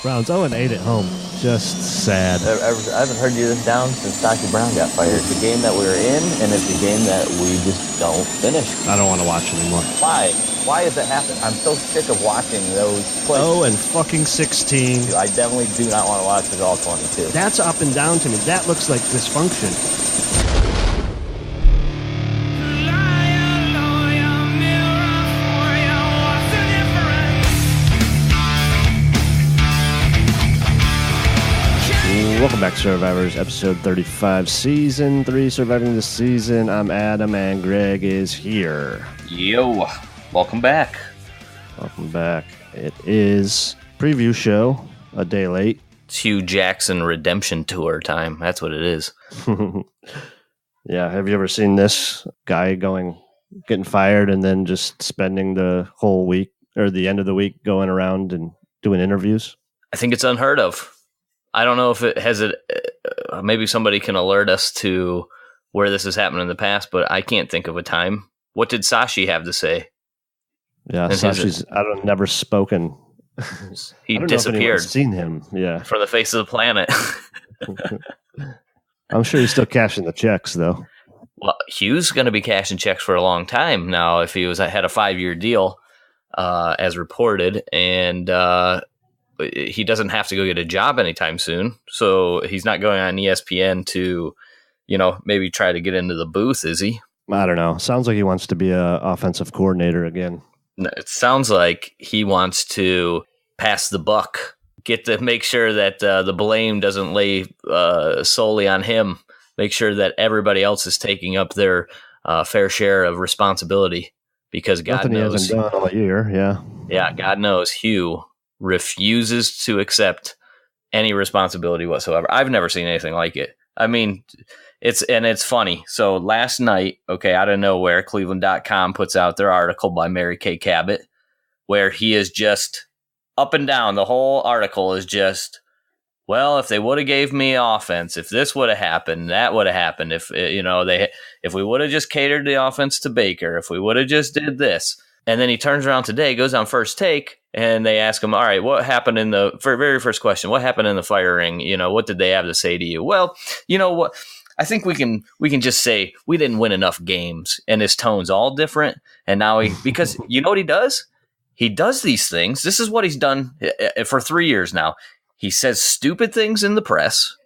Browns 0-8 at home. Just sad. I haven't heard you this down since Stocky Brown got fired. It's a game that we were in, and it's a game that we just don't finish. I don't want to watch anymore. Why? Why has that happened? I'm so sick of watching those plays. 16. I definitely do not want to watch it all 22. That's up and down to me. That looks like dysfunction. Welcome back, Survivors, episode 35, season 3, Surviving the Season. I'm Adam, and Greg is here. Yo, welcome back. Welcome back. It is preview show, a day late. It's Hue Jackson redemption tour time. That's what it is. Yeah, have you ever seen this guy getting fired and then just spending the whole week or the end of the week going around and doing interviews? I think it's unheard of. I don't know if it has it. Maybe somebody can alert us to where this has happened in the past, but I can't think of a time. What did Sashi have to say? Yeah, Sashi's never spoken. He disappeared. Seen him? Yeah, from the face of the planet. I'm sure he's still cashing the checks, though. Well, Hugh's going to be cashing checks for a long time now. If he had a 5-year deal, as reported, and he doesn't have to go get a job anytime soon. So he's not going on ESPN to, maybe try to get into the booth, is he? I don't know. Sounds like he wants to be an offensive coordinator again. It sounds like he wants to pass the buck, make sure that the blame doesn't lay solely on him. Make sure that everybody else is taking up their fair share of responsibility, because God knows he hasn't done all year. Yeah. Yeah. God knows Hugh refuses to accept any responsibility whatsoever. I've never seen anything like it. I mean, it's funny. So last night, out of nowhere, Cleveland.com puts out their article by Mary Kay Cabot, where he is just up and down. The whole article is just, well, if they would have gave me offense, if this would have happened, that would have happened. If if we would have just catered the offense to Baker, if we would have just did this. And then he turns around today, goes on First Take, and they ask him, all right, what happened in the very first question? What happened in the firing? What did they have to say to you? Well, you know what? I think we can just say we didn't win enough games, and his tone's all different. And now because you know what he does? He does these things. This is what he's done for 3 years now. He says stupid things in the press.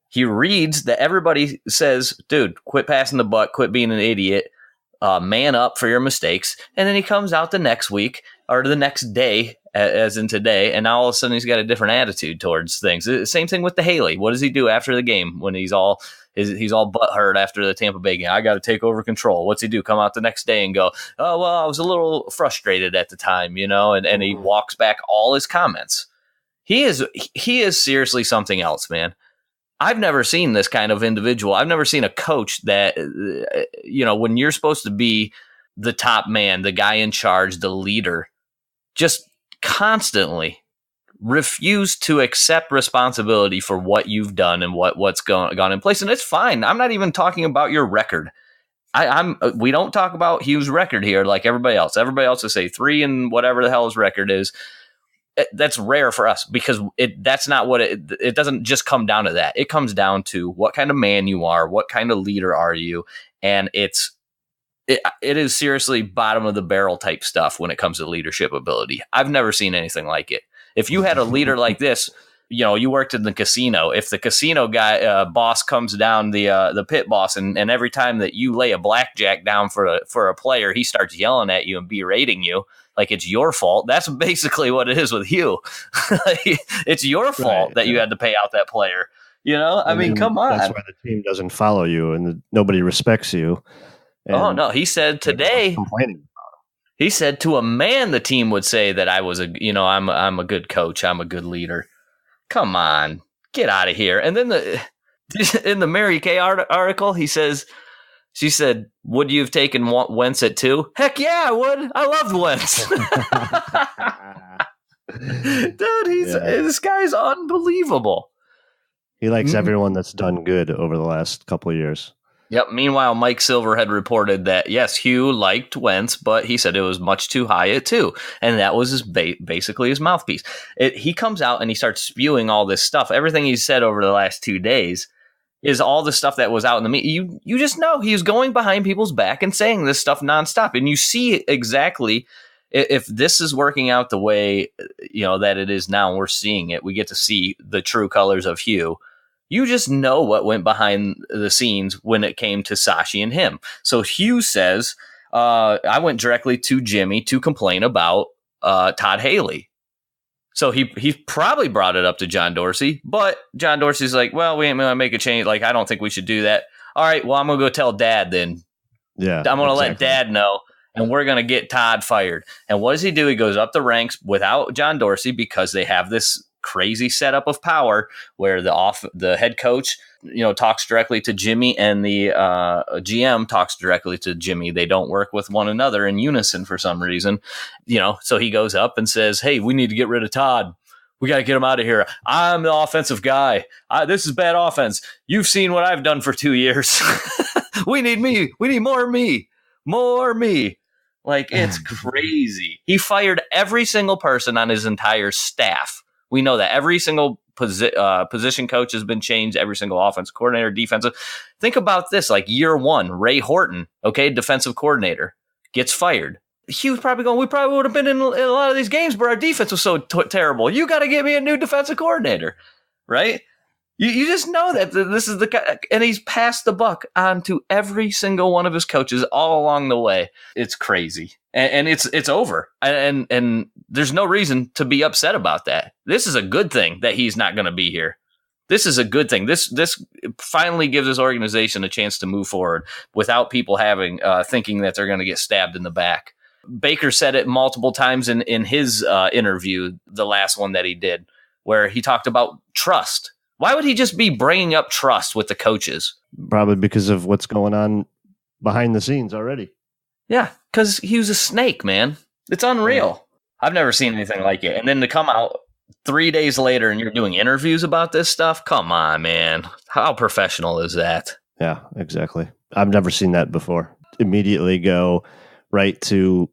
He reads that everybody says, dude, quit passing the buck, quit being an idiot. Man up for your mistakes. And then he comes out the next week or the next day, as in today, and now all of a sudden he's got a different attitude towards things. Same thing with the Haley. What does he do after the game when he's all butthurt after the Tampa Bay game? I got to take over control. What's he do? Come out the next day and go, oh, well, I was a little frustrated at the time, and he walks back all his comments. He is seriously something else, man. I've never seen this kind of individual. I've never seen a coach that, when you're supposed to be the top man, the guy in charge, the leader, just constantly refuse to accept responsibility for what you've done and what's gone in place. And it's fine. I'm not even talking about your record. We don't talk about Hugh's record here like everybody else. Everybody else will say 3 and whatever the hell his record is. That's rare for us because that's not what it doesn't just come down to that. It comes down to what kind of man you are, what kind of leader are you, and it is seriously bottom of the barrel type stuff when it comes to leadership ability. I've never seen anything like it. If you had a leader like this, you worked in the casino. If the casino guy boss comes down, the pit boss, and every time that you lay a blackjack down for a player, he starts yelling at you and berating you like it's your fault. That's basically what it is with Hugh. It's your fault that you had to pay out that player. I mean, come on. That's why the team doesn't follow you and nobody respects you. And no, he said today. Complaining. He said to a man, the team would say that I was I'm a good coach, I'm a good leader. Come on, get out of here. And then in the Mary Kay article, she said, would you have taken Wentz at 2? Heck yeah, I would. I loved Wentz. Dude, this guy's unbelievable. He likes everyone that's done good over the last couple of years. Yep. Meanwhile, Mike Silver had reported that, yes, Hue liked Wentz, but he said it was much too high at 2. And that was basically his mouthpiece. He comes out and he starts spewing all this stuff. Everything he's said over the last 2 days is all the stuff that was out in the media. You just know he was going behind people's back and saying this stuff nonstop. And you see exactly if this is working out the way, that it is now, and we're seeing it, we get to see the true colors of Hue. You just know what went behind the scenes when it came to Sashi and him. So Hugh says, I went directly to Jimmy to complain about Todd Haley. So he probably brought it up to John Dorsey, but John Dorsey's like, well, we ain't going to make a change. Like, I don't think we should do that. All right, well, I'm going to go tell Dad then. Yeah, I'm going to let Dad know, and we're going to get Todd fired. And what does he do? He goes up the ranks without John Dorsey because they have this crazy setup of power where the head coach, talks directly to Jimmy, and the GM talks directly to Jimmy. They don't work with one another in unison for some reason, so he goes up and says, hey, we need to get rid of Todd. We got to get him out of here. I'm the offensive guy. This is bad offense. You've seen what I've done for 2 years. We need me. We need more me. More me. Like, it's crazy. He fired every single person on his entire staff. We know that every single position coach has been changed, every single offensive coordinator, defensive. Think about this, like year 1, Ray Horton, defensive coordinator, gets fired. He was probably going, we probably would have been in a lot of these games, but our defense was so terrible. You got to get me a new defensive coordinator, right? You just know that this is the guy, and he's passed the buck on to every single one of his coaches all along the way. It's crazy, and it's over, and there's no reason to be upset about that. This is a good thing that he's not going to be here. This is a good thing. This finally gives this organization a chance to move forward without people having thinking that they're going to get stabbed in the back. Baker said it multiple times in his interview, the last one that he did, where he talked about trust. Why would he just be bringing up trust with the coaches? Probably because of what's going on behind the scenes already. Yeah, because he was a snake, man. It's unreal. Yeah. I've never seen anything like it. And then to come out 3 days later and you're doing interviews about this stuff? Come on, man. How professional is that? Yeah, exactly. I've never seen that before. Immediately go right to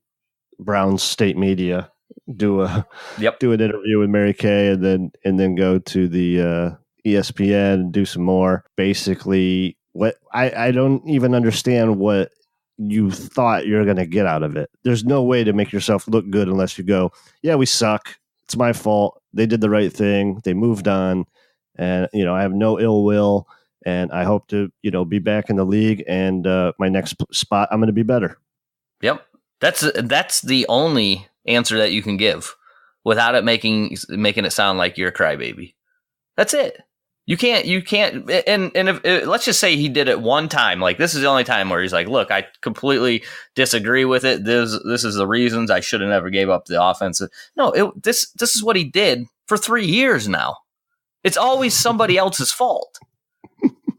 Brown's state media, do an interview with Mary Kay, and then go to the ESPN and do some more. Basically, what I don't even understand what you thought you're going to get out of it. There's no way to make yourself look good unless you go, yeah, we suck. It's my fault. They did the right thing. They moved on. And, I have no ill will. And I hope to, be back in the league. And my next spot, I'm going to be better. Yep. That's the only answer that you can give without it making it sound like you're a crybaby. That's it. You can't, and if let's just say he did it one time, like this is the only time where he's like, look, I completely disagree with it. This is the reasons I should have never gave up the offense. No, this is what he did for 3 years now. It's always somebody else's fault.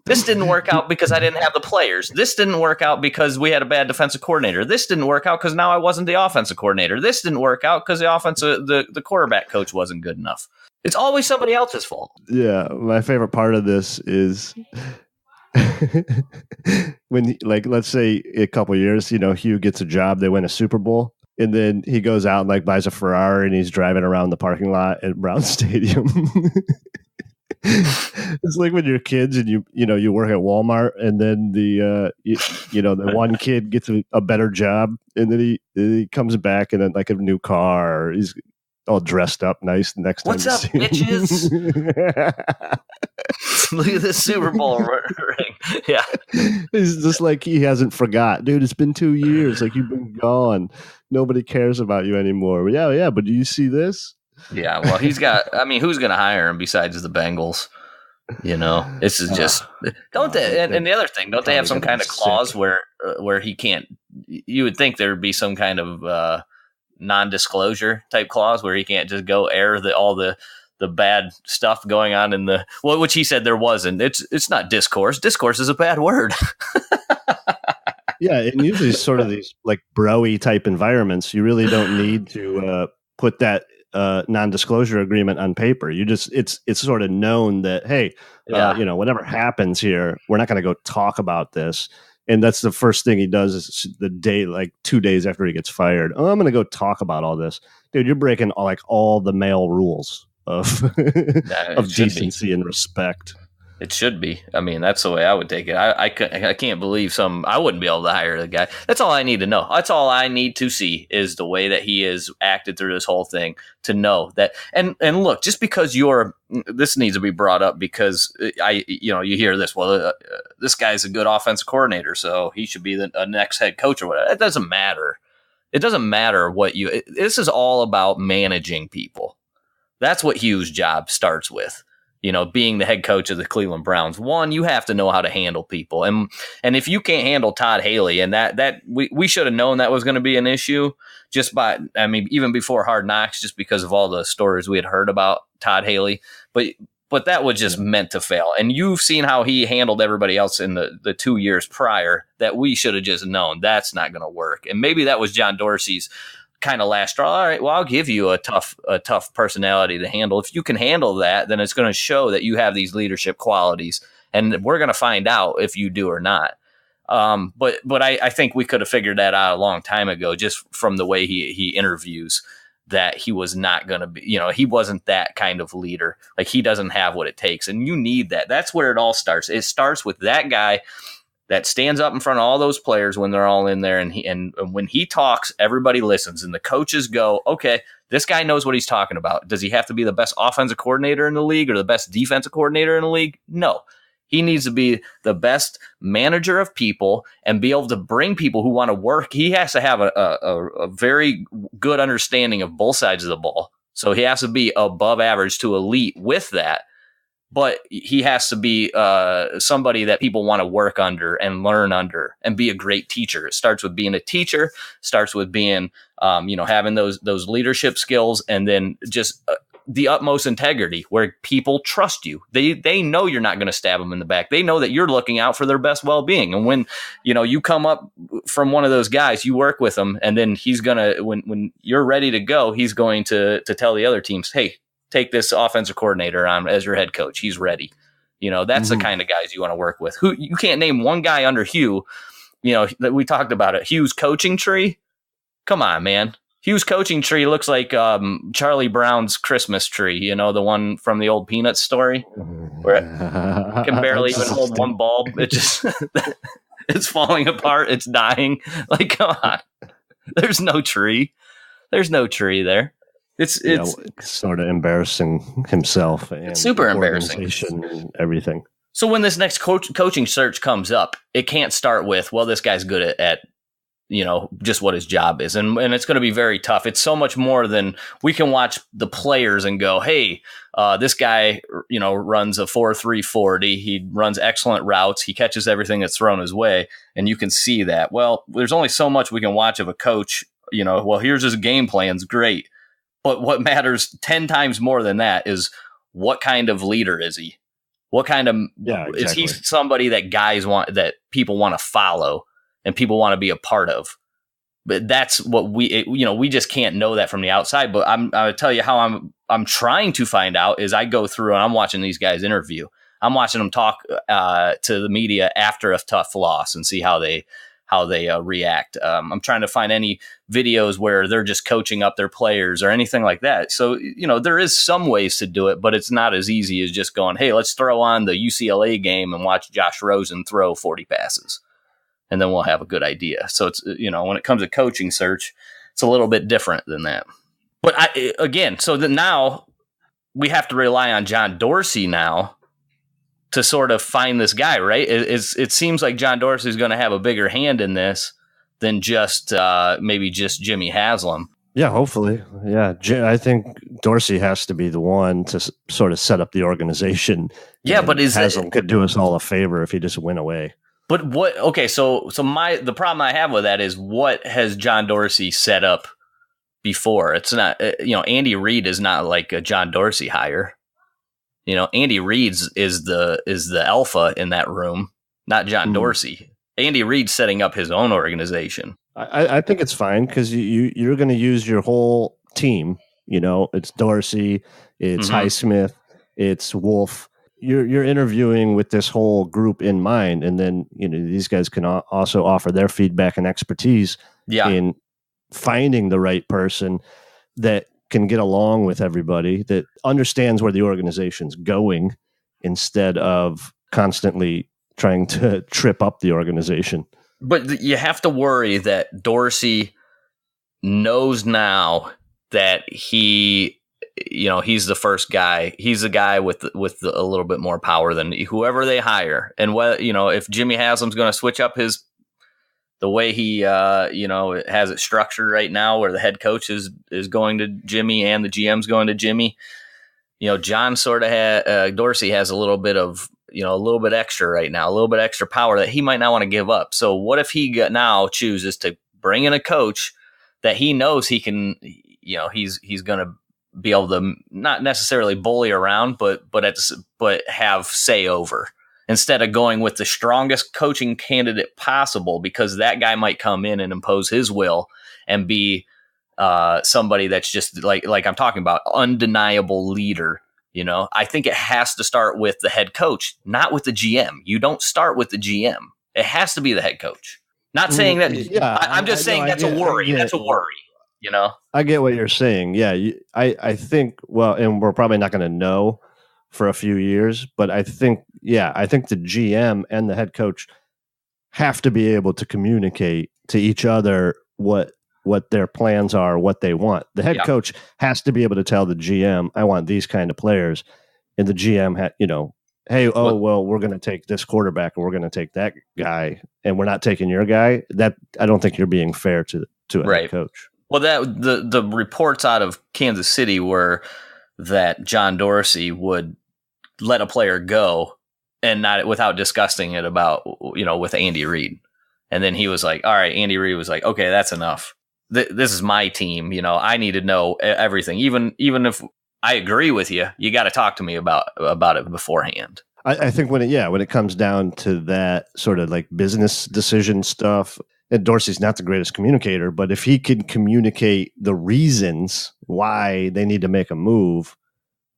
This didn't work out because I didn't have the players. This didn't work out because we had a bad defensive coordinator. This didn't work out because now I wasn't the offensive coordinator. This didn't work out because the quarterback coach wasn't good enough. It's always somebody else's fault. Yeah, my favorite part of this is when, like, let's say a couple of years, Hugh gets a job, they win a Super Bowl, and then he goes out and like buys a Ferrari and he's driving around the parking lot at Brown Stadium. It's like when you're kids and you work at Walmart, and then the one kid gets a better job, and then he comes back and then like a new car, or he's all dressed up nice next time. What's up, bitches? Look at this Super Bowl ring. Yeah. He's just like, he hasn't forgot. Dude, it's been 2 years. Like, you've been gone. Nobody cares about you anymore. Yeah, but do you see this? Yeah, well, who's going to hire him besides the Bengals? This is just don't they? And the other thing, don't they have some kind of clause where he can't? You would think there would be some kind of non-disclosure type clause where he can't just go air all the bad stuff going on in the which he said there wasn't. It's not discourse. Discourse is a bad word. Yeah, and usually sort of these like bro-y type environments, you really don't need to put that non-disclosure agreement on paper. It's sort of known that, hey, whatever happens here, we're not going to go talk about this. And that's the first thing he does is the day, like 2 days after he gets fired. Oh, I'm going to go talk about all this. Dude, you're breaking all the male rules of of decency and respect. It should be. I mean, that's the way I would take it. I can't believe I wouldn't be able to hire the guy. That's all I need to know. That's all I need to see is the way that he is acted through this whole thing to know that. And look, just because this needs to be brought up because you hear this, well, this guy's a good offensive coordinator, so he should be the next head coach or whatever. It doesn't matter. It doesn't matter this is all about managing people. That's what Hue's job starts with. Being the head coach of the Cleveland Browns. One, you have to know how to handle people. And if you can't handle Todd Haley, and that we should have known that was going to be an issue even before Hard Knocks, just because of all the stories we had heard about Todd Haley. But that was just meant to fail. And you've seen how he handled everybody else in the 2 years prior that we should have just known that's not going to work. And maybe that was John Dorsey's kind of last straw. All right, well, I'll give you a tough personality to handle. If you can handle that, then it's going to show that you have these leadership qualities, and we're going to find out if you do or not. But I think we could have figured that out a long time ago, just from the way he interviews, that he was not going to be, he wasn't that kind of leader. Like, he doesn't have what it takes, and you need that. That's where it all starts. It starts with that guy that stands up in front of all those players when they're all in there, and when he talks, everybody listens, and the coaches go, okay, this guy knows what he's talking about. Does he have to be the best offensive coordinator in the league or the best defensive coordinator in the league? No. He needs to be the best manager of people and be able to bring people who want to work. He has to have a very good understanding of both sides of the ball. So he has to be above average to elite with that. But he has to be somebody that people want to work under and learn under and be a great teacher. It starts with being a teacher, starts with being, having those leadership skills, and then just the utmost integrity where people trust you. They know you're not going to stab them in the back. They know that you're looking out for their best well-being. And when, you come up from one of those guys, you work with them, and then he's going to, when you're ready to go, he's going to tell the other teams, hey, take this offensive coordinator on as your head coach. He's ready. That's the kind of guys you want to work with. Who you can't name one guy under Hue, that we talked about it. Hue's coaching tree. Come on, man. Hue's coaching tree looks like Charlie Brown's Christmas tree, the one from the old Peanuts story where it can barely even hold one bulb. It just, it's falling apart. It's dying. Like, come on. There's no tree. There's no tree there. It's sort of embarrassing himself. And it's super embarrassing. And everything. So when this next coaching search comes up, it can't start with, well, this guy's good at just what his job is. And it's going to be very tough. It's so much more than we can watch the players and go, hey, this guy, runs a 4.3 40. He runs excellent routes. He catches everything that's thrown his way. And you can see that. Well, there's only so much we can watch of a coach, well, here's his game plans. Great. But what matters 10 times more than that is what kind of leader is he? What kind of exactly. Is he somebody that that people want to follow and people want to be a part of? But that's what we just can't know that from the outside. But I'll tell you how I'm trying to find out is I go through and I'm watching these guys interview. I'm watching them talk to the media after a tough loss and see how they react. I'm trying to find any videos where they're just coaching up their players or anything like that. So, there is some ways to do it, but it's not as easy as just going, hey, let's throw on the UCLA game and watch Josh Rosen throw 40 passes. And then we'll have a good idea. So it's, when it comes to coaching search, it's a little bit different than that. But so that now we have to rely on John Dorsey now to sort of find this guy, right? It seems like John Dorsey is going to have a bigger hand in this than just maybe just Jimmy Haslam. Yeah, hopefully. Yeah, I think Dorsey has to be the one to sort of set up the organization. Yeah, but Haslam could do us all a favor if he just went away. But what? Okay, so the problem I have with that is what has John Dorsey set up before? It's not, Andy Reid is not like a John Dorsey hire. Andy Reid is the alpha in that room, not John Dorsey. Andy Reid's setting up his own organization. I think it's fine because you're going to use your whole team It's Dorsey, it's Highsmith, it's Wolf. You're interviewing with this whole group in mind, and then these guys can also offer their feedback and expertise in finding the right person that can get along with everybody, that understands where the organization's going, instead of constantly trying to trip up the organization. But you have to worry that Dorsey knows now that he's the first guy. He's the guy with a little bit more power than whoever they hire. And if Jimmy Haslam's going to switch up the way he has it structured right now, where the head coach is going to Jimmy and the GM's going to Jimmy, John sort of Dorsey has a little bit of a little bit extra right now, a little bit extra power that he might not want to give up. So what if he now chooses to bring in a coach that he knows he can, he's going to be able to not necessarily bully around, but have say over, instead of going with the strongest coaching candidate possible, because that guy might come in and impose his will and be somebody that's just like I'm talking about, undeniable leader. I think it has to start with the head coach, not with the GM. You don't start with the GM. It has to be the head coach. Not saying that. Yeah, I'm just saying that's a worry. That's a worry. I get what you're saying. Yeah, I think. Well, and we're probably not going to know for a few years, but I think the GM and the head coach have to be able to communicate to each other what their plans are, what they want. The head coach has to be able to tell the GM, I want these kind of players. And the GM, hey, we're going to take this quarterback and we're going to take that guy and we're not taking your guy. That I don't think you're being fair to a head coach. Well, the reports out of Kansas City were that John Dorsey would let a player go and not without discussing it with Andy Reid. And then he was like, all right, Andy Reid was like, okay, that's enough. This is my team. I need to know everything. Even if I agree with you, you got to talk to me about it beforehand. I think when it comes down to that sort of like business decision stuff, and Dorsey's not the greatest communicator, but if he can communicate the reasons why they need to make a move,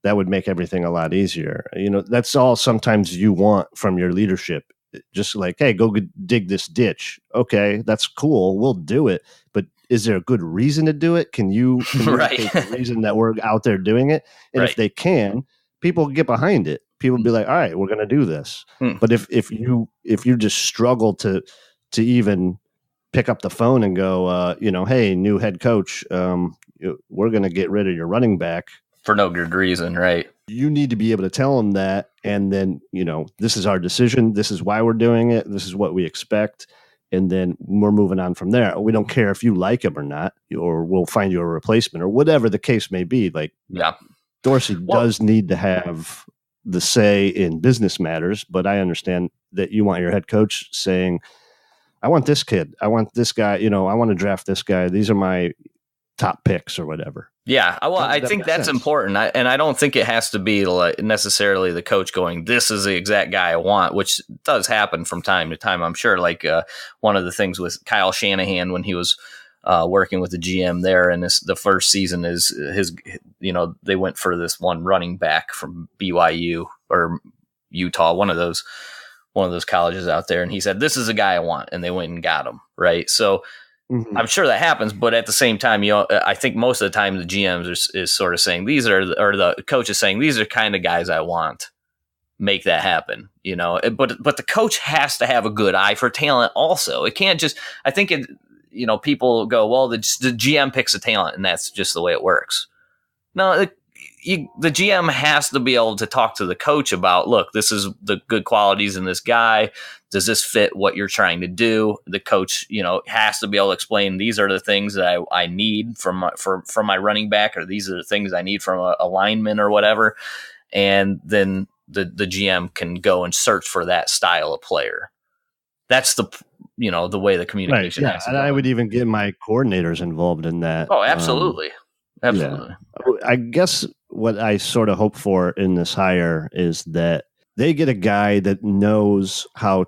that would make everything a lot easier. That's all sometimes you want from your leadership. Just like, hey, go dig this ditch. Okay, that's cool. We'll do it. But is there a good reason to do it? Can you communicate the reason that we're out there doing it? And if they can, people get behind it. People be like, all right, we're going to do this. But if you just struggle to even pick up the phone and go, hey, new head coach, we're going to get rid of your running back for no good reason, right? You need to be able to tell them that, and then this is our decision. This is why we're doing it. This is what we expect. And then we're moving on from there. We don't care if you like him or not, or we'll find you a replacement or whatever the case may be. Dorsey does need to have the say in business matters, but I understand that you want your head coach saying, I want this kid. I want this guy. I want to draft this guy. These are my top picks or whatever. Yeah, well, I think that's important. And I don't think it has to be necessarily the coach going, this is the exact guy I want, which does happen from time to time, I'm sure. One of the things with Kyle Shanahan when he was working with the GM there, and the first season is they went for this one running back from BYU or Utah, one of those colleges out there, and he said, this is the guy I want, and they went and got him, right? So I'm sure that happens, but at the same time, I think most of the time the GMs is sort of saying or the coach is saying, these are kind of guys I want. Make that happen, But the coach has to have a good eye for talent. Also, it can't just. I think people go, well, the GM picks a talent, and that's just the way it works. No, the GM has to be able to talk to the coach about, look, this is the good qualities in this guy. Does this fit what you're trying to do? The coach, has to be able to explain, these are the things that I need from my running back, or these are the things I need from a lineman or whatever. And then the GM can go and search for that style of player. That's the way the communication has to go. And I would even get my coordinators involved in that. Oh, absolutely. Absolutely. Yeah. I guess what I sort of hope for in this hire is that they get a guy that knows how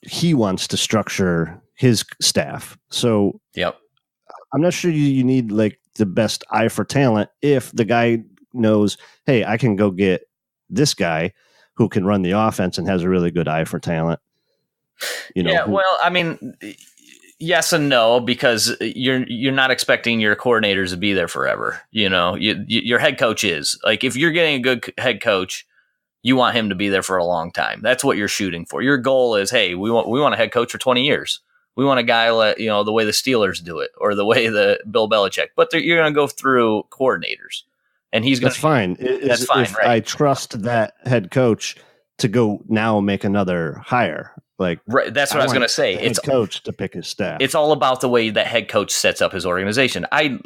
he wants to structure his staff. So yep. I'm not sure you need like the best eye for talent if the guy knows, hey, I can go get this guy who can run the offense and has a really good eye for talent. Well, I mean, yes and no, because you're not expecting your coordinators to be there forever. Your head coach is. Like, if you're getting a good head coach, you want him to be there for a long time. That's what you're shooting for. Your goal is, hey, we want a head coach for 20 years. We want a guy the way the Steelers do it, or the way the Bill Belichick. But you're going to go through coordinators, and he's going. That's fine. That's fine. If right? I trust that head coach to go now make another hire. Like, right, that's what I was going to say. It's coach to pick his staff. It's all about the way that head coach sets up his organization. I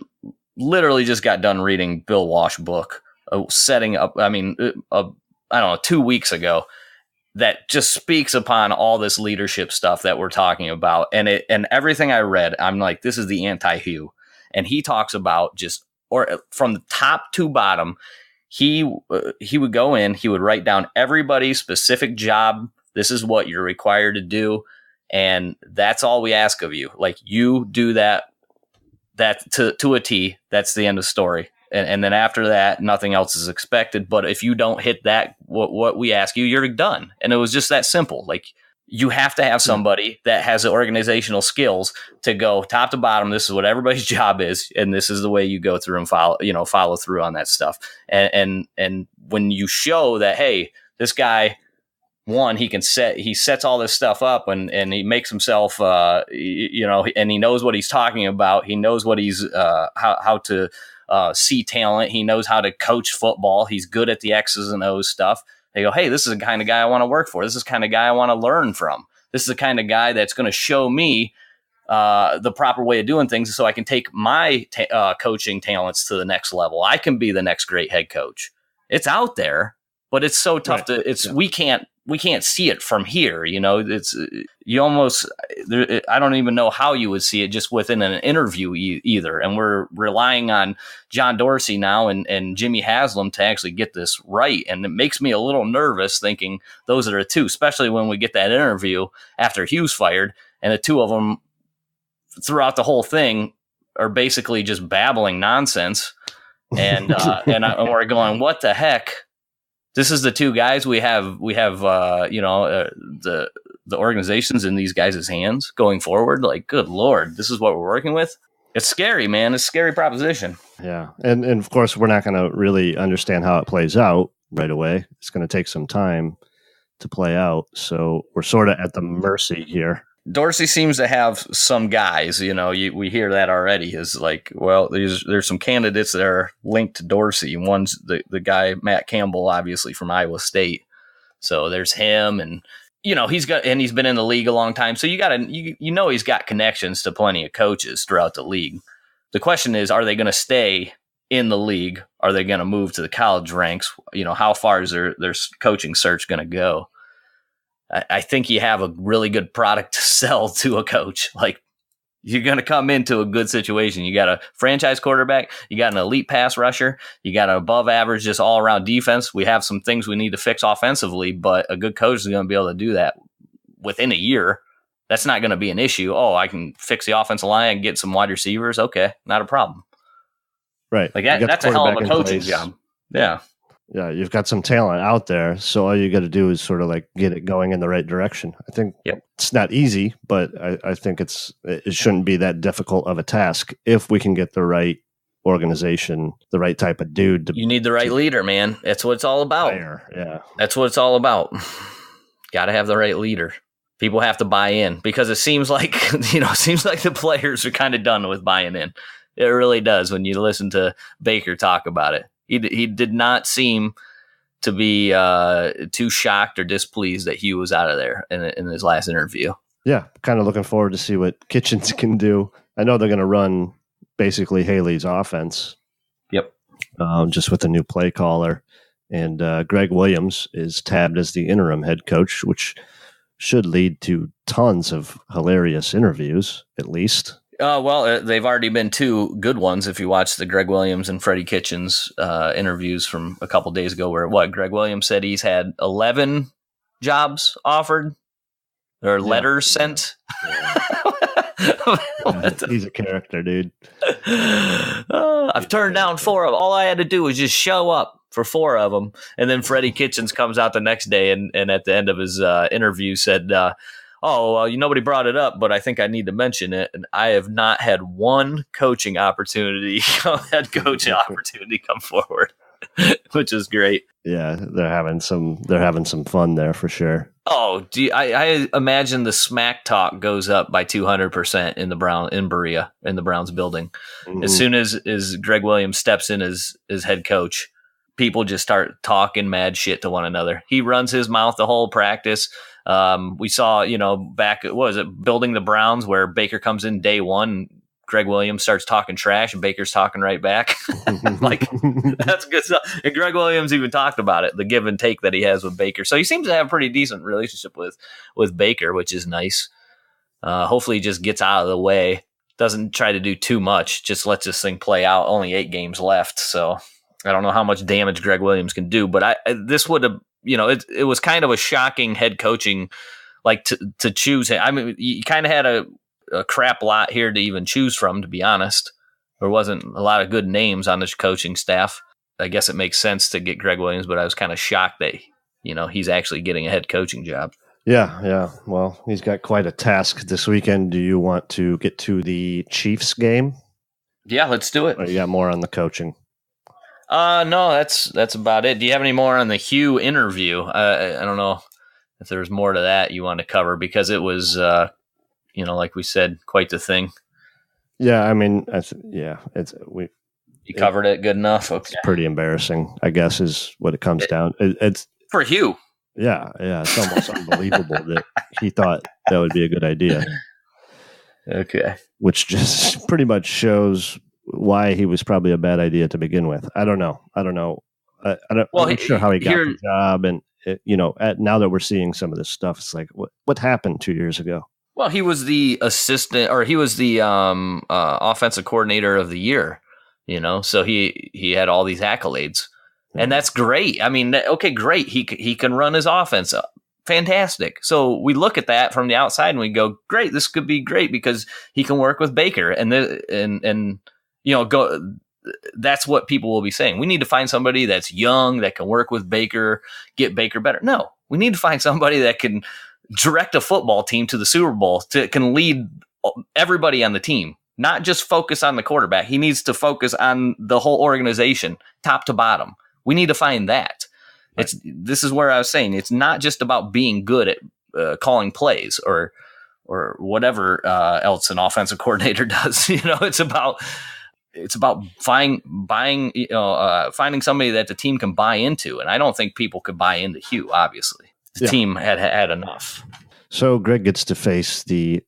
literally just got done reading Bill Walsh's book, setting up. I don't know, 2 weeks ago, that just speaks upon all this leadership stuff that we're talking about, and everything I read, I'm like, this is the anti-Hue, and he talks about from the top to bottom. He would go in, he would write down everybody's specific job. This is what you're required to do, and that's all we ask of you. Like, you do that to a T. That's the end of the story. And then after that, nothing else is expected. But if you don't hit that, what we ask you, you're done. And it was just that simple. Like, you have to have somebody that has the organizational skills to go top to bottom. This is what everybody's job is, and this is the way you go through and follow through on that stuff. And when you show that, hey, this guy, one, he sets all this stuff up, and he makes himself, and he knows what he's talking about. He knows what he's how to see talent. He knows how to coach football. He's good at the X's and O's stuff. They go, hey, this is the kind of guy I want to work for. This is the kind of guy I want to learn from. This is the kind of guy that's going to show me the proper way of doing things, so I can take my coaching talents to the next level. I can be the next great head coach. It's out there, but it's so tough we can't see it from here. It's you almost, I don't even know how you would see it just within an interview either. And we're relying on John Dorsey now and Jimmy Haslam to actually get this right. And it makes me a little nervous thinking those are the two, especially when we get that interview after Hue's fired, and the two of them throughout the whole thing are basically just babbling nonsense. And we're going, what the heck? This is the two guys we have the organizations in these guys' hands going forward. Like, good Lord, this is what we're working with. It's scary, man. It's a scary proposition. Yeah. And of course, we're not going to really understand how it plays out right away. It's going to take some time to play out. So we're sort of at the mercy here. Dorsey seems to have some guys, we hear that already, is like, well, there's some candidates that are linked to Dorsey. One's the guy, Matt Campbell, obviously from Iowa State. So there's him, and, he's been in the league a long time. So he's got connections to plenty of coaches throughout the league. The question is, are they going to stay in the league? Are they going to move to the college ranks? How far is their coaching search going to go? I think you have a really good product to sell to a coach. Like, you're going to come into a good situation. You got a franchise quarterback. You got an elite pass rusher. You got an above average, just all around defense. We have some things we need to fix offensively, but a good coach is going to be able to do that within a year. That's not going to be an issue. Oh, I can fix the offensive line and get some wide receivers. Okay, not a problem. Right. Like that's a hell of a coaching job. Yeah. Yeah, you've got some talent out there, so all you got to do is sort of like get it going in the right direction. I think It's not easy, but I think it shouldn't be that difficult of a task if we can get the right organization, the right type of dude. You need the right leader, man. That's what it's all about. Yeah, that's what it's all about. Got to have the right leader. People have to buy in, because it seems like the players are kind of done with buying in. It really does when you listen to Baker talk about it. He did not seem to be too shocked or displeased that Hue was out of there in his last interview. Yeah, kind of looking forward to see what Kitchens can do. I know they're going to run basically Haley's offense. Yep. Just with a new play caller. And Greg Williams is tabbed as the interim head coach, which should lead to tons of hilarious interviews, at least. Well, they've already been two good ones. If you watch the Greg Williams and Freddie Kitchens interviews from a couple days ago, where Greg Williams said he's had 11 jobs offered or letters sent. He's a character, dude. I've turned down 4 of them. All I had to do was just show up for 4 of them. And then Freddie Kitchens comes out the next day and at the end of his interview said, nobody brought it up, but I think I need to mention it. And I have not had one coaching opportunity, head coaching opportunity come forward, which is great. Yeah, they're having some fun there for sure. Oh, I imagine the smack talk goes up by 200% in Berea, in the Browns building. Mm-hmm. As soon as Greg Williams steps in as head coach, people just start talking mad shit to one another. He runs his mouth the whole practice. We saw, back, what was it, building the Browns, where Baker comes in day one, Greg Williams starts talking trash and Baker's talking right back. Like, that's good stuff. And Greg Williams even talked about it, the give and take that he has with Baker. So he seems to have a pretty decent relationship with Baker, which is nice. Hopefully he just gets out of the way, doesn't try to do too much, just lets this thing play out. Only 8 games left. So I don't know how much damage Greg Williams can do, but this would have, it was kind of a shocking head coaching, like to choose him. I mean, you kind of had a crap lot here to even choose from, to be honest. There wasn't a lot of good names on this coaching staff. I guess it makes sense to get Greg Williams, but I was kind of shocked that, he's actually getting a head coaching job. Yeah. Well, he's got quite a task this weekend. Do you want to get to the Chiefs game? Yeah, let's do it. Or you got more on the coaching? No, that's about it. Do you have any more on the Hue interview? I don't know if there's more to that you want to cover, because it was, like we said, quite the thing. Yeah, I mean, You covered it good enough. Okay. It's pretty embarrassing, I guess, is what it comes down. It's for Hugh. Yeah, it's almost unbelievable that he thought that would be a good idea. Okay, which just pretty much shows why he was probably a bad idea to begin with. I don't know. I'm not sure how he got the job, and now that we're seeing some of this stuff, it's like what happened 2 years ago. Well, he was the assistant, or he was the offensive coordinator of the year, so he had all these accolades, and that's great. I mean, okay, great. He can run his offense. Fantastic. So we look at that from the outside and we go, great, this could be great because he can work with Baker, and go. That's what people will be saying. We need to find somebody that's young, that can work with Baker, get Baker better. No, we need to find somebody that can direct a football team to the Super Bowl, can lead everybody on the team, not just focus on the quarterback. He needs to focus on the whole organization, top to bottom. We need to find that. This is where I was saying, it's not just about being good at calling plays or whatever else an offensive coordinator does. It's about finding somebody that the team can buy into, and I don't think people could buy into Hue. Obviously, the team had enough. So Greg gets to face the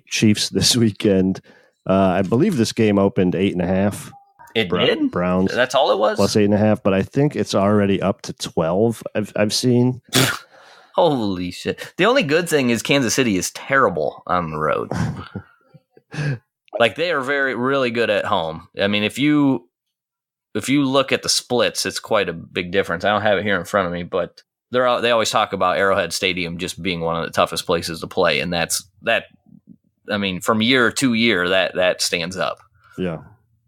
Chiefs this weekend. I believe this game opened 8.5. It did? Browns. That's all it was? Plus 8.5, but I think it's already up to 12. I've seen. Holy shit! The only good thing is Kansas City is terrible on the road. Like, they are really good at home. I mean, if you look at the splits, it's quite a big difference. I don't have it here in front of me, but they always talk about Arrowhead Stadium just being one of the toughest places to play, and that. I mean, from year to year, that stands up. Yeah,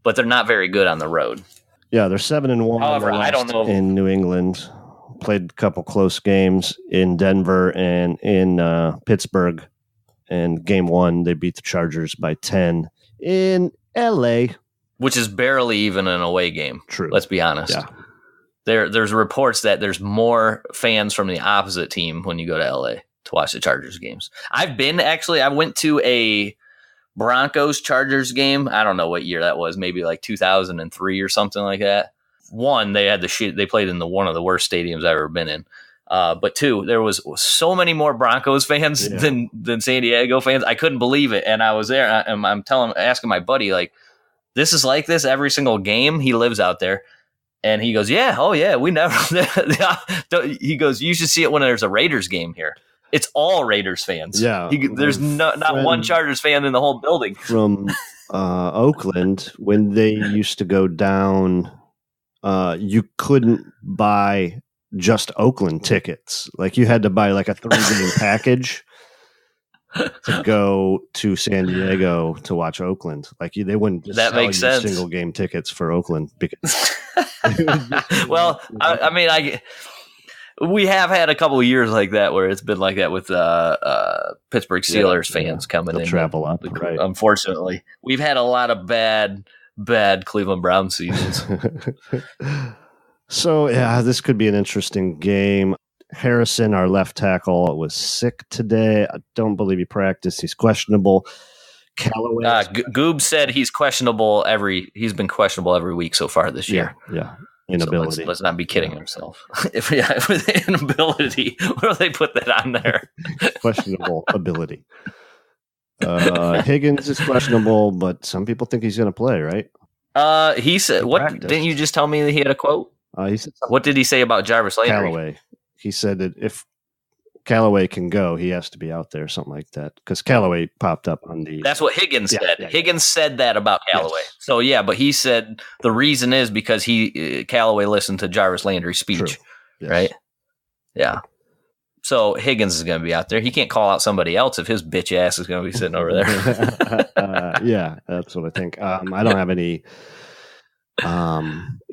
but they're not very good on the road. Yeah, they're 7-1. However, I don't know in New England. Played a couple close games in Denver and in Pittsburgh. And game 1, they beat the Chargers by 10 in L.A., which is barely even an away game. True. Let's be honest. Yeah. There's reports that there's more fans from the opposite team when you go to L.A. to watch the Chargers games. I went to a Broncos Chargers game. I don't know what year that was. Maybe like 2003 or something like that. 1, they had they played in one of the worst stadiums I've ever been in. But 2, there was so many more Broncos fans than San Diego fans. I couldn't believe it. And I was there, and I'm asking my buddy, like, this is like this every single game? He lives out there. And he goes, yeah, oh yeah, we never. He goes, you should see it when there's a Raiders game here. It's all Raiders fans. Yeah. There's not one Chargers fan in the whole building. From Oakland, when they used to go down, you couldn't buy just Oakland tickets. Like, you had to buy like a 3-game package. to go to San Diego to watch Oakland. Like they wouldn't just that sell makes you sense. single game tickets for Oakland because. Well, I mean, we have had a couple of years like that where it's been like that with Pittsburgh Steelers fans coming in. Travel up, right? Unfortunately, we've had a lot of bad Cleveland Browns seasons. So, this could be an interesting game. Harrison, our left tackle, was sick today. I don't believe he practiced. He's questionable. Callaway. Goob said he's questionable he's been questionable every week so far this year. Yeah. Inability. So let's not be kidding ourselves. If inability, where do they put that on there? Questionable ability. Higgins is questionable, but some people think he's going to play, right? He said, "What practiced. Didn't you just tell me that he had a quote?" He said, "What did he say about Jarvis Landry?" Callaway. He said that if Callaway can go, he has to be out there, something like that. Because Callaway popped up on the. That's what Higgins said. Higgins said that about Callaway. Yes. So but he said the reason is because Callaway listened to Jarvis Landry's speech, yes. Right? Yeah. So Higgins is going to be out there. He can't call out somebody else if his bitch ass is going to be sitting over there. Yeah, that's what I think. I don't have any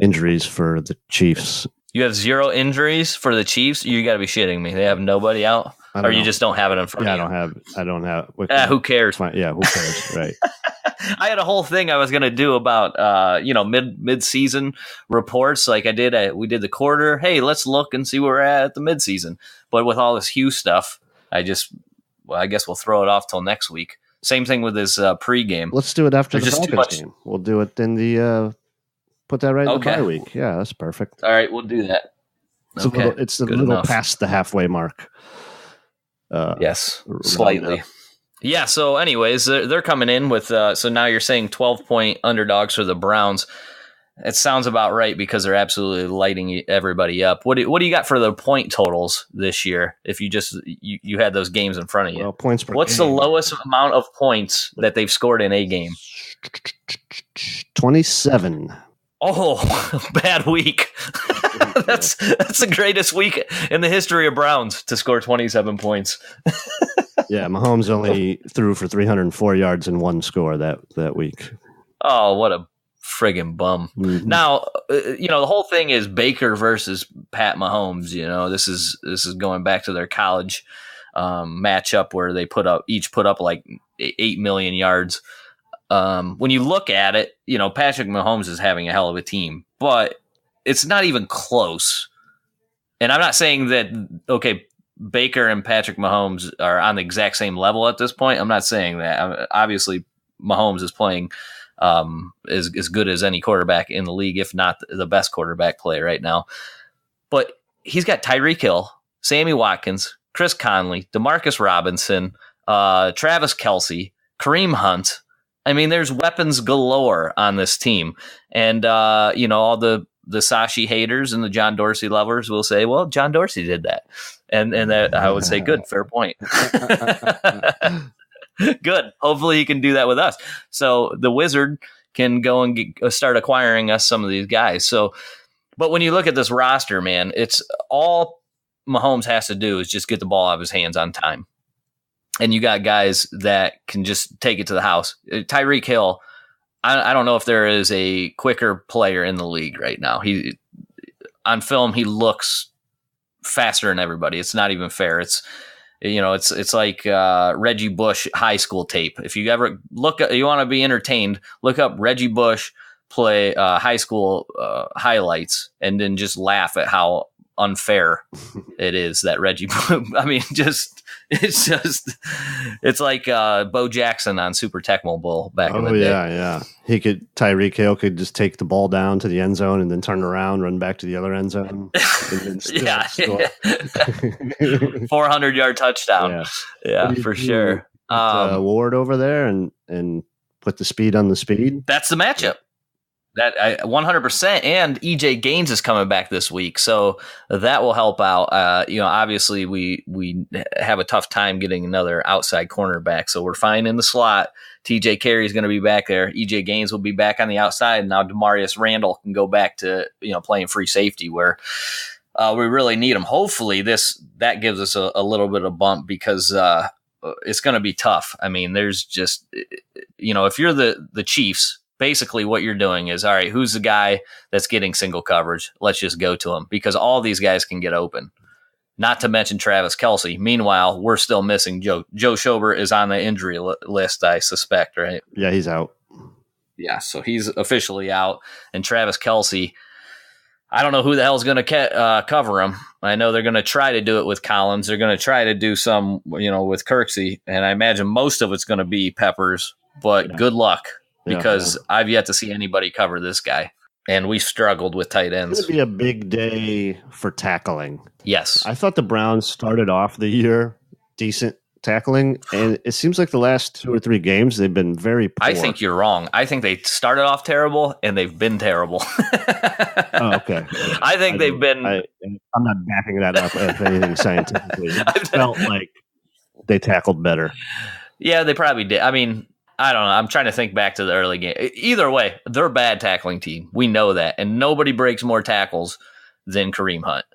injuries for the Chiefs. You have 0 injuries for the Chiefs? You got to be shitting me. They have nobody out? Or you just don't have it in front of you? I don't have. Who cares? Yeah, who cares? Right. I had a whole thing I was going to do about, mid-season reports. Like we did the quarter. Hey, let's look and see where we're at the mid-season. But with all this Hue stuff, I guess we'll throw it off till next week. Same thing with this pregame. Let's do it after the Falcons game. We'll do it in the. Put that right in the bye week. Yeah, that's perfect. All right, we'll do that. It's a little past the halfway mark. Yes, slightly. Yeah, so anyways, they're coming in with, so now you're saying 12-point underdogs for the Browns. It sounds about right because they're absolutely lighting everybody up. What do you got for the point totals this year if you just you had those games in front of you? Well, points per What's game. The lowest amount of points that they've scored in a game? 27. Oh, bad week. That's the greatest week in the history of Browns to score 27 points. Yeah, Mahomes only threw for 304 yards and 1 score that week. Oh, what a friggin' bum. Mm-hmm. Now, the whole thing is Baker versus Pat Mahomes. This is going back to their college matchup where they each put up like 8 million yards. When you look at it, Patrick Mahomes is having a hell of a team, but it's not even close. And I'm not saying that, Baker and Patrick Mahomes are on the exact same level at this point. I'm not saying that. Obviously, Mahomes is playing as good as any quarterback in the league, if not the best quarterback play right now. But he's got Tyreek Hill, Sammy Watkins, Chris Conley, Demarcus Robinson, Travis Kelce, Kareem Hunt. I mean, there's weapons galore on this team. And, all the Sashi haters and the John Dorsey lovers will say, well, John Dorsey did that. And that I would say, good, fair point. Good. Hopefully he can do that with us. So the Wizard can go and start acquiring us some of these guys. So, but when you look at this roster, man, it's all Mahomes has to do is just get the ball out of his hands on time. And you got guys that can just take it to the house. Tyreek Hill, I don't know if there is a quicker player in the league right now. On film, he looks faster than everybody. It's not even fair. It's like Reggie Bush high school tape. If you ever you want to be entertained, look up Reggie Bush play high school highlights and then just laugh at how unfair it is that Reggie. I mean, it's like Hue Jackson on Super Tecmo Bowl back in the day. Yeah. Tyreek Hill could just take the ball down to the end zone and then turn around, run back to the other end zone. And then 400-yard touchdown. Yeah, for sure. Ward over there and put the speed on the speed. That's the matchup. That 100%, and EJ Gaines is coming back this week, so that will help out. Obviously we have a tough time getting another outside cornerback, so we're fine in the slot. TJ Carey is going to be back there. EJ Gaines will be back on the outside, and now Demarius Randall can go back to playing free safety where we really need him. Hopefully that gives us a little bit of bump because it's going to be tough. I mean, there's just, if you're the Chiefs, basically what you're doing is, all right, who's the guy that's getting single coverage? Let's just go to him, because all these guys can get open. Not to mention Travis Kelce. Meanwhile, we're still missing Joe. Joe Schobert is on the injury list, I suspect, right? Yeah, he's out. Yeah, so he's officially out. And Travis Kelce, I don't know who the hell is going to cover him. I know they're going to try to do it with Collins. They're going to try to do some, with Kirksey. And I imagine most of it's going to be Peppers. But good luck, because I've yet to see anybody cover this guy. And we struggled with tight ends. It's going to be a big day for tackling. Yes. I thought the Browns started off the year decent tackling, and it seems like the last 2 or 3 games they've been very poor. I think you're wrong. I think they started off terrible, and they've been terrible. Oh, okay. I think they've been... I'm not backing that up with anything scientifically. It felt like they tackled better. Yeah, they probably did. I mean, I don't know. I'm trying to think back to the early game. Either way, they're a bad tackling team. We know that. And nobody breaks more tackles than Kareem Hunt.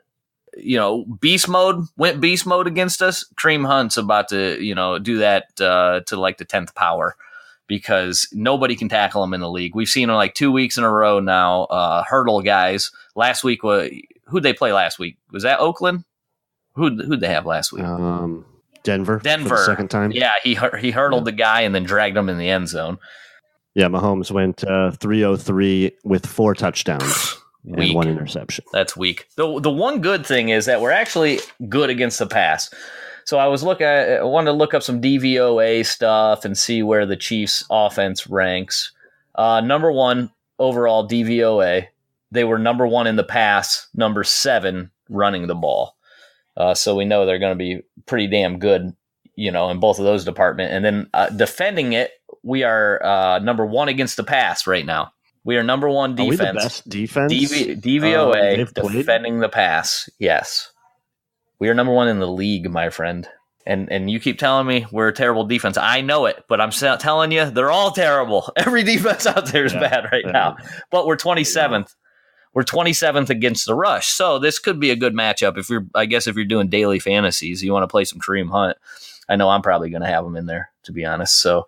Beast mode went beast mode against us. Kareem Hunt's about to, do that to like the 10th power, because nobody can tackle him in the league. We've seen him like 2 weeks in a row now. Hurdle guys. Last week, who'd they play last week? Was that Oakland? Who'd they have last week? Denver. For the second time. Yeah, he hurdled the guy and then dragged him in the end zone. Yeah, Mahomes went 303 with 4 touchdowns. Weak. And 1 interception. That's weak. The one good thing is that we're actually good against the pass. So I wanted to look up some DVOA stuff and see where the Chiefs' offense ranks. Number 1 overall DVOA. They were number 1 in the pass, number 7 running the ball. So we know they're going to be pretty damn good, in both of those departments. And then defending it, we are number 1 against the pass right now. We are number 1 defense. Are we the best defense? DVOA, defending the pass. Yes. We are number 1 in the league, my friend. And you keep telling me we're a terrible defense. I know it, but I'm telling you, they're all terrible. Every defense out there is bad right now. But we're 27th. We're 27th against the rush. So this could be a good matchup. If you're doing daily fantasies, you want to play some Kareem Hunt. I know I'm probably going to have him in there, to be honest. So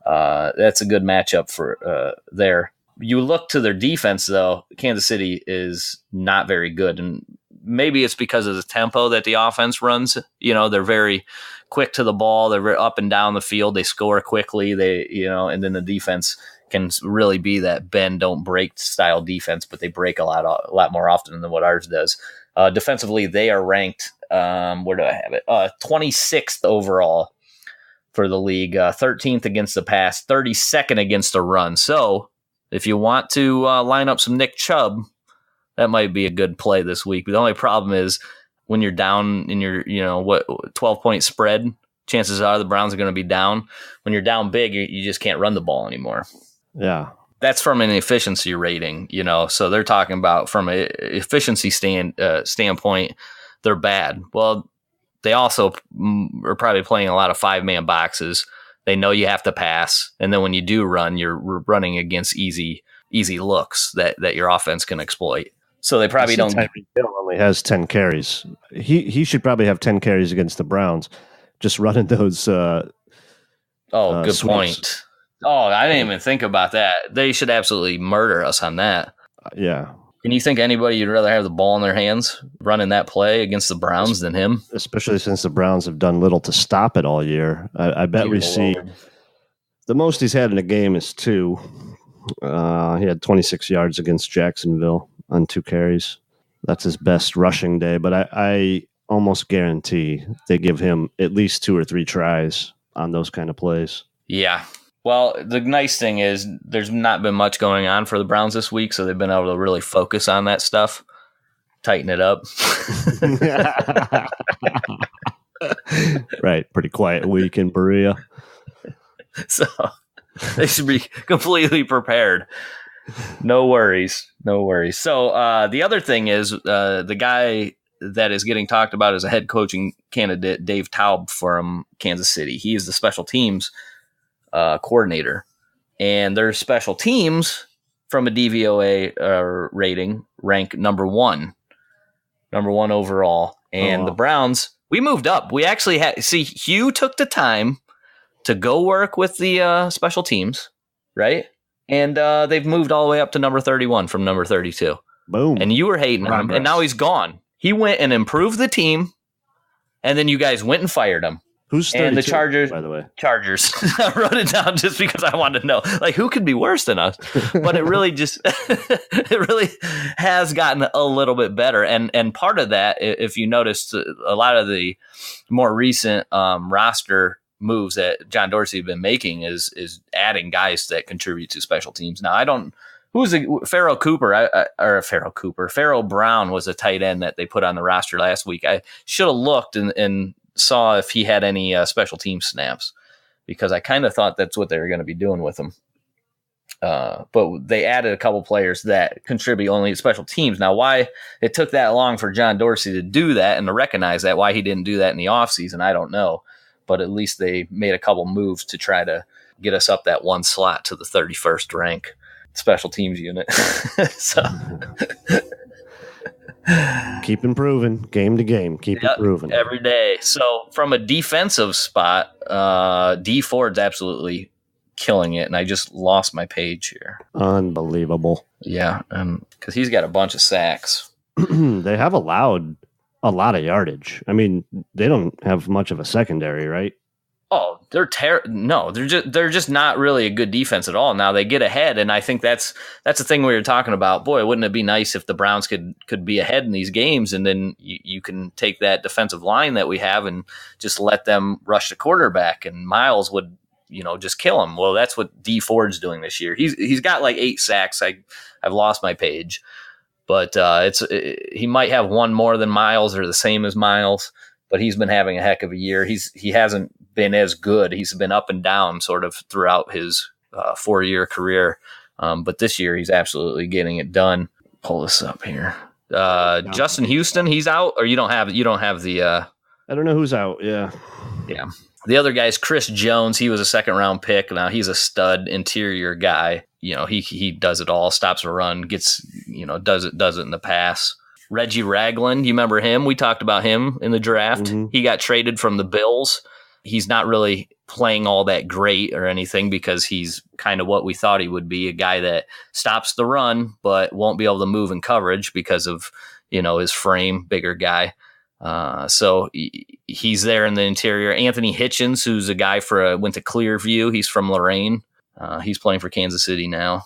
that's a good matchup for there. You look to their defense, though, Kansas City is not very good. And maybe it's because of the tempo that the offense runs. They're very quick to the ball. They're very up and down the field. They score quickly. And then the defense can really be that bend, don't break style defense, but they break a lot more often than what ours does. Defensively, they are ranked, where do I have it? 26th overall for the league, 13th against the pass, 32nd against the run. So if you want to line up some Nick Chubb, that might be a good play this week. But the only problem is when you're down in your 12-point spread, chances are the Browns are going to be down. When you're down big, you just can't run the ball anymore. Yeah. That's from an efficiency rating, so they're talking about from an efficiency standpoint, they're bad. Well, they also are probably playing a lot of 5-man boxes. They know you have to pass. And then when you do run, you're running against easy looks that your offense can exploit. So they probably don't. Tyreek Hill only has 10 carries. He should probably have 10 carries against the Browns, just running those. Good sweeps. Point. Oh, I didn't even think about that. They should absolutely murder us on that. Yeah. Can you think anybody you'd rather have the ball in their hands running that play against the Browns than him? Especially since the Browns have done little to stop it all year. I bet we see the most he's had in a game is 2. He had 26 yards against Jacksonville on 2 carries. That's his best rushing day, but I almost guarantee they give him at least 2 or 3 tries on those kind of plays. Yeah. Well, the nice thing is there's not been much going on for the Browns this week, so they've been able to really focus on that stuff, tighten it up. Right. Pretty quiet week in Berea. So they should be completely prepared. No worries. So the other thing is the guy that is getting talked about as a head coaching candidate, Dave Taub from Kansas City. He is the special teams coordinator, and their special teams from a DVOA rating rank number one overall, and the Browns We moved up. We actually had Hue took the time to go work with the special teams, right? And they've moved all the way up to number 31 from number 32. Boom. And you were hating on him, and now he's gone. He went and improved the team, and then you guys went and fired him. Who's 32, and the Chargers, by the way? Chargers. I wrote it down just because I wanted to know, like, who could be worse than us? But it really just, it really has gotten a little bit better. And part of that, if you noticed, a lot of the more recent roster moves that John Dorsey has been making is adding guys that contribute to special teams. Now, I don't. Who's Farrell Brown was a tight end that they put on the roster last week. I should have looked and saw if he had any special team snaps, because I kind of thought that's what they were going to be doing with him. But they added a couple players that contribute only to special teams. Now, why it took that long for John Dorsey to do that and to recognize that, why he didn't do that in the offseason, I don't know. But at least they made a couple moves to try to get us up that one slot to the 31st rank special teams unit. So keep improving game to game. Keep improving every day. So from a defensive spot, D Ford's absolutely killing it, and I just lost my page here. Unbelievable. Yeah, because he's got a bunch of sacks. They have allowed a lot of yardage. I mean, they don't have much of a secondary, right? Oh, they're just not really a good defense at all. Now they get ahead, and I think that's the thing we were talking about. Boy, wouldn't it be nice if the Browns could be ahead in these games, and then you can take that defensive line that we have and just let them rush the quarterback, and Miles would just kill him. Well, that's what D Ford's doing this year. He's got like 8 sacks. I've lost my page, but he might have one more than Miles or the same as Miles. But he's been having a heck of a year. He hasn't been as good. He's been up and down sort of throughout his 4-year career. But this year he's absolutely getting it done. Pull this up here. Justin Houston, he's out, or you don't have the. I don't know who's out. Yeah. The other guy's Chris Jones. He was a 2nd-round pick. Now he's a stud interior guy. He does it all. Stops a run. Gets does it in the pass. Reggie Ragland, you remember him? We talked about him in the draft. Mm-hmm. He got traded from the Bills. He's not really playing all that great or anything, because he's kind of what we thought he would be, a guy that stops the run but won't be able to move in coverage because of his frame, bigger guy. So he's there in the interior. Anthony Hitchens, who's a guy went to Clearview. He's from Lorain. He's playing for Kansas City now.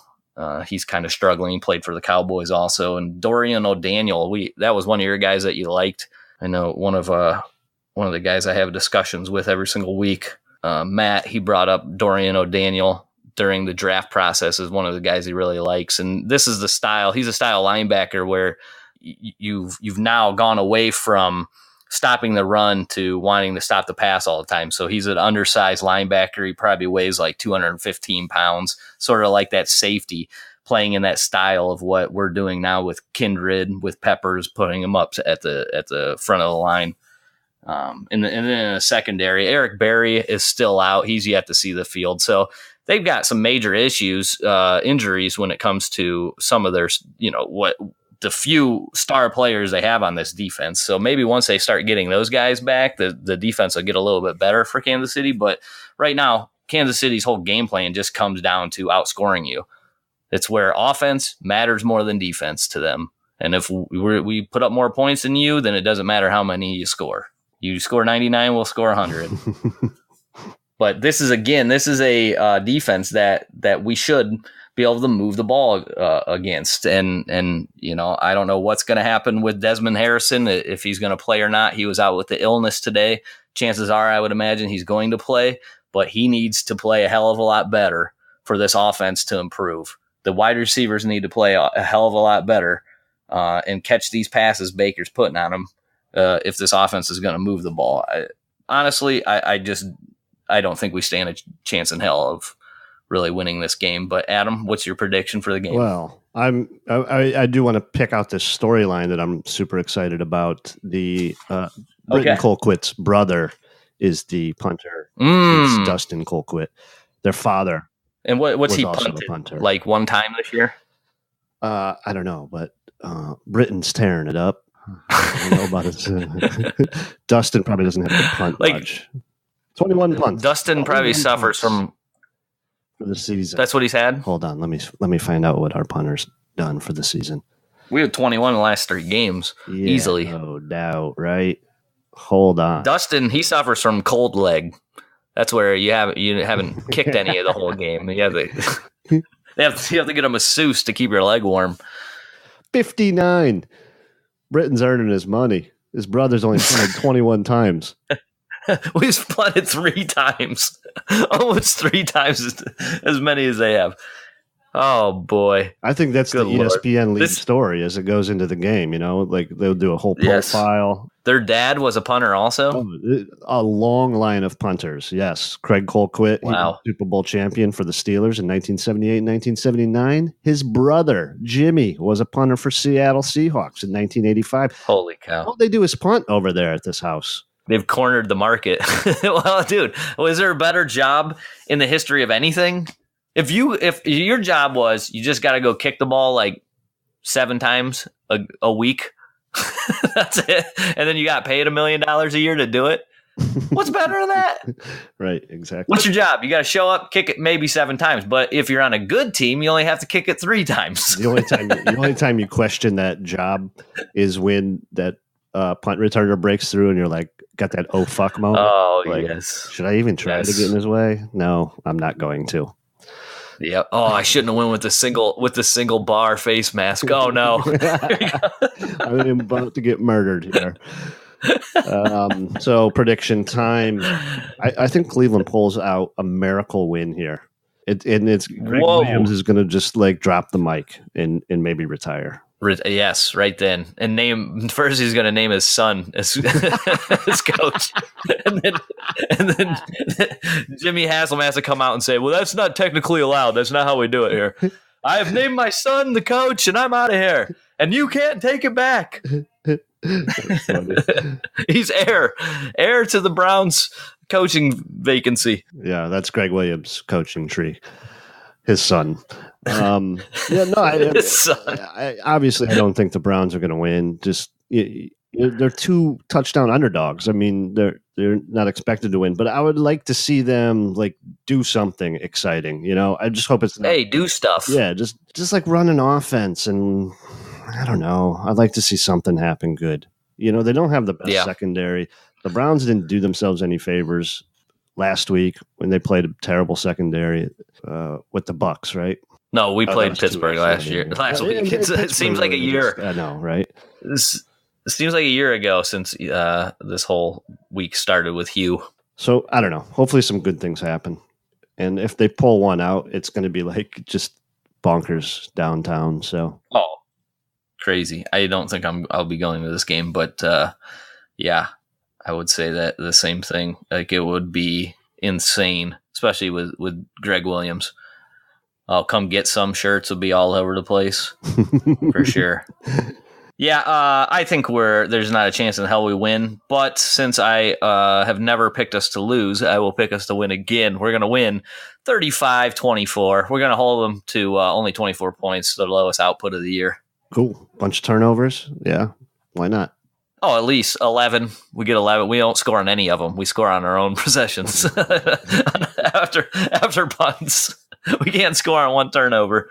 He's kind of struggling. He played for the Cowboys also. And Dorian O'Daniel, that was one of your guys that you liked. I know one of the guys I have discussions with every single week, Matt, he brought up Dorian O'Daniel during the draft process as one of the guys he really likes. And this is the style. He's a style linebacker where you've now gone away from stopping the run to wanting to stop the pass all the time. So he's an undersized linebacker. He probably weighs like 215 pounds, sort of like that safety, playing in that style of what we're doing now with Kindred, with Peppers, putting him up at the front of the line. And then in the secondary, Eric Berry is still out. He's yet to see the field. So they've got some major issues, injuries when it comes to some of their, the few star players they have on this defense. So maybe once they start getting those guys back, the defense will get a little bit better for Kansas City. But right now, Kansas City's whole game plan just comes down to outscoring you. It's where offense matters more than defense to them. And if we put up more points than you, then it doesn't matter how many you score. You score 99, we'll score 100. But this is a defense that we should be able to move the ball against. And I don't know what's going to happen with Desmond Harrison, if he's going to play or not. He was out with the illness today. Chances are, I would imagine he's going to play, but he needs to play a hell of a lot better for this offense to improve. The wide receivers need to play a hell of a lot better and catch these passes Baker's putting on them if this offense is going to move the ball. Honestly, I don't think we stand a chance in hell of really winning this game. But Adam, what's your prediction for the game? Well, I do want to pick out this storyline that I'm super excited about. The Britton Colquitt's brother is the punter. It's Dustin Colquitt, their father. And what's he punted? Like one time this year? I don't know, but Britton's tearing it up. I don't know about it. Dustin probably doesn't have to punt much. 21 punts. Dustin probably suffers from for the season. That's what he's had. Hold on, let me find out what our punter's done for the season. We had 21 in the last 3 games, easily. No doubt, right? Hold on. Dustin, he suffers from cold leg. That's where you haven't kicked any of the whole game. You have to get a masseuse to keep your leg warm. 59. Britton's earning his money. His brother's only punted 21 times. We've punted 3 times. Almost 3 times as many as they have. Oh, boy. I think that's the ESPN lead story as it goes into the game, like they'll do a whole profile. Their dad was a punter also? A long line of punters, yes. Craig Colquitt, wow. Super Bowl champion for the Steelers in 1978 and 1979. His brother, Jimmy, was a punter for Seattle Seahawks in 1985. Holy cow. All they do is punt over there at this house. They've cornered the market. Well, dude, was there a better job in the history of anything? If your job was you just got to go kick the ball like 7 times a week, that's it, and then you got paid $1 million a year to do it, what's better than that? Right, exactly. What's your job? You got to show up, kick it maybe 7 times, but if you're on a good team, you only have to kick it 3 times. The only time you question that job is when that punt returner breaks through and you're like, got that oh fuck moment. Oh, like, yes. Should I even try to get in his way? No, I'm not going to. Yep. Oh, I shouldn't have went with the single bar face mask. Oh no. I am about to get murdered here. So prediction time. I think Cleveland pulls out a miracle win here. It's Greg Williams is going to just like drop the mic and maybe retire. Yes, right then. And first he's going to name his son as coach. And then Jimmy Haslam has to come out and say, well, that's not technically allowed. That's not how we do it here. I have named my son the coach and I'm out of here. And you can't take it back. He's heir to the Browns coaching vacancy. Yeah, that's Greg Williams' coaching tree. His son. His son. Obviously, I don't think the Browns are going to win. Just they're 2 touchdown underdogs. I mean, they're not expected to win, but I would like to see them like do something exciting. I just hope it's do stuff. Yeah, just like run an offense, and I don't know. I'd like to see something happen good. They don't have the best secondary. The Browns didn't do themselves any favors last week when they played a terrible secondary with the Bucks, right? No, we played Pittsburgh last week. It seems like a year. I know, right? It seems like a year ago since this whole week started with Hue. So I don't know. Hopefully some good things happen. And if they pull one out, it's going to be like just bonkers downtown. So crazy. I don't think I'll be going to this game, but yeah, I would say that the same thing. Like it would be insane, especially with Greg Williams. I'll come get some shirts. Will be all over the place for sure. Yeah, I think there's not a chance in hell we win. But since I have never picked us to lose, I will pick us to win again. We're going to win 35-24. We're going to hold them to only 24 points, the lowest output of the year. Cool. Bunch of turnovers. Yeah, why not? Oh, at least 11. We get 11. We don't score on any of them. We score on our own possessions after punts. We can't score on 1 turnover.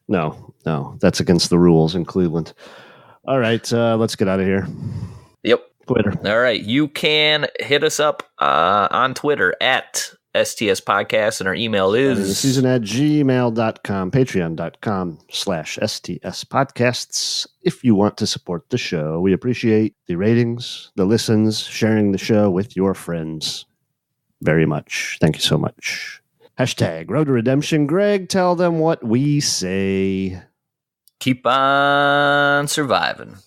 No, that's against the rules in Cleveland. All right, let's get out of here. Yep. Twitter. All right, you can hit us up on Twitter at STS Podcast, and our email is season@gmail.com, patreon.com/STS Podcasts. If you want to support the show, we appreciate the ratings, the listens, sharing the show with your friends very much. Thank you so much. #Road to Redemption. Greg, tell them what we say. Keep on surviving.